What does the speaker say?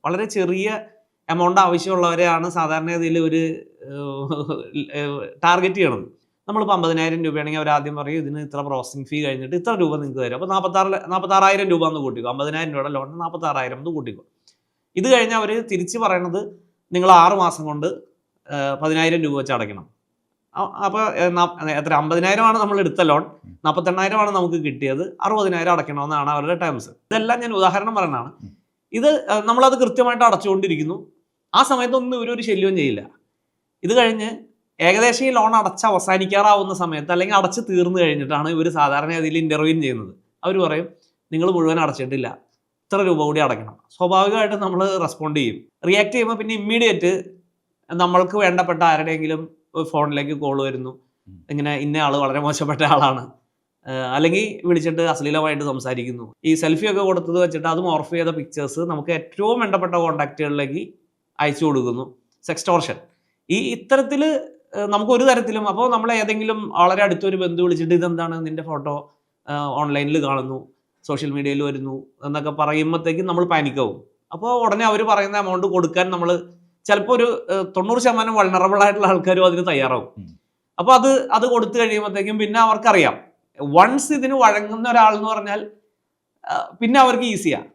വളരെ ചെറിയ എമൗണ്ട് ആവശ്യമുള്ളവരെയാണ് സാധാരണഗതിയിൽ ഒരു ടാർഗറ്റ് ചെയ്യണത്. നമ്മളിപ്പോൾ 50,000 രൂപയാണെങ്കിൽ അവർ ആദ്യം പറയും ഇതിന് ഇത്ര പ്രോസസിങ് ഫീ കഴിഞ്ഞിട്ട് ഇത്ര രൂപ നിങ്ങൾക്ക് തരും. അപ്പോൾ 46,000 രൂപ എന്ന് കൂട്ടിക്കോ. 50,000 രൂപയുടെ ലോണിന് 46,000 എന്ന് കൂട്ടിക്കോ. ഇത് കഴിഞ്ഞ് അവർ തിരിച്ച് പറയണത് നിങ്ങൾ 6 മാസം കൊണ്ട് 10,000 രൂപ വെച്ച് അടയ്ക്കണം. അപ്പോൾ എത്ര 50,000 ആണ് നമ്മൾ എടുത്ത ലോൺ, 48,000 ആണ് നമുക്ക് കിട്ടിയത്, 60,000 അടയ്ക്കണമെന്നാണ് അവരുടെ ടേംസ്. ഇതെല്ലാം ഞാൻ ഉദാഹരണം പറയുന്നതാണ്. ഇത് നമ്മളത് കൃത്യമായിട്ട് അടച്ചുകൊണ്ടിരിക്കുന്നു. ആ സമയത്തൊന്നും ഇവരൊരു ശല്യവും ചെയ്യില്ല. ഇത് കഴിഞ്ഞ് ഏകദേശം ഈ ലോൺ അടച്ച് അവസാനിക്കാറാവുന്ന സമയത്ത് അല്ലെങ്കിൽ അടച്ച് തീർന്നു കഴിഞ്ഞിട്ടാണ് ഇവർ സാധാരണഗതിയിൽ ഇൻ്റർവ്യൂ ചെയ്യുന്നത്. അവർ പറയും നിങ്ങൾ മുഴുവൻ അടച്ചിട്ടില്ല, ഇത്ര രൂപ കൂടി അടയ്ക്കണം. സ്വാഭാവികമായിട്ടും നമ്മൾ റെസ്പോണ്ട് ചെയ്യും. റിയാക്ട് ചെയ്യുമ്പോൾ പിന്നെ ഇമ്മീഡിയറ്റ് നമ്മൾക്ക് വേണ്ടപ്പെട്ട ആരുടെയെങ്കിലും ഫോണിലേക്ക് കോൾ വരുന്നു, ഇങ്ങനെ ഇന്ന ആൾ വളരെ മോശപ്പെട്ട ആളാണ്, അല്ലെങ്കിൽ വിളിച്ചിട്ട് അശ്ലീലമായിട്ട് സംസാരിക്കുന്നു. ഈ സെൽഫിയൊക്കെ കൊടുത്തത് വെച്ചിട്ട് അത് മോർഫ് ചെയ്ത പിക്ചേഴ്സ് നമുക്ക് ഏറ്റവും വേണ്ടപ്പെട്ട കോൺടാക്റ്റുകളിലേക്ക് അയച്ചു കൊടുക്കുന്നു. സെക്സ്റ്റോർഷൻ. ഇത്തരത്തിൽ നമുക്കൊരു തരത്തിലും, അപ്പോൾ നമ്മൾ ഏതെങ്കിലും വളരെ അടുത്തൊരു ബന്ധു വിളിച്ചിട്ട് ഇതെന്താണ് നിന്റെ ഫോട്ടോ ഓൺലൈനിൽ കാണുന്നു, സോഷ്യൽ മീഡിയയിൽ വരുന്നു എന്നൊക്കെ പറയുമ്പോഴത്തേക്കും നമ്മൾ പാനിക്കാവും. അപ്പോൾ ഉടനെ അവർ പറയുന്ന എമൗണ്ട് കൊടുക്കാൻ നമ്മൾ ചിലപ്പോൾ ഒരു 90% വൾണറബിൾ ആയിട്ടുള്ള ആൾക്കാരും അതിന് തയ്യാറാവും. അപ്പോൾ അത് കൊടുത്തു കഴിയുമ്പോഴത്തേക്കും പിന്നെ അവർക്കറിയാം വൺസ് ഇതിന് വഴങ്ങുന്ന ഒരാൾ എന്ന് പറഞ്ഞാൽ പിന്നെ അവർക്ക് ഈസിയാണ്.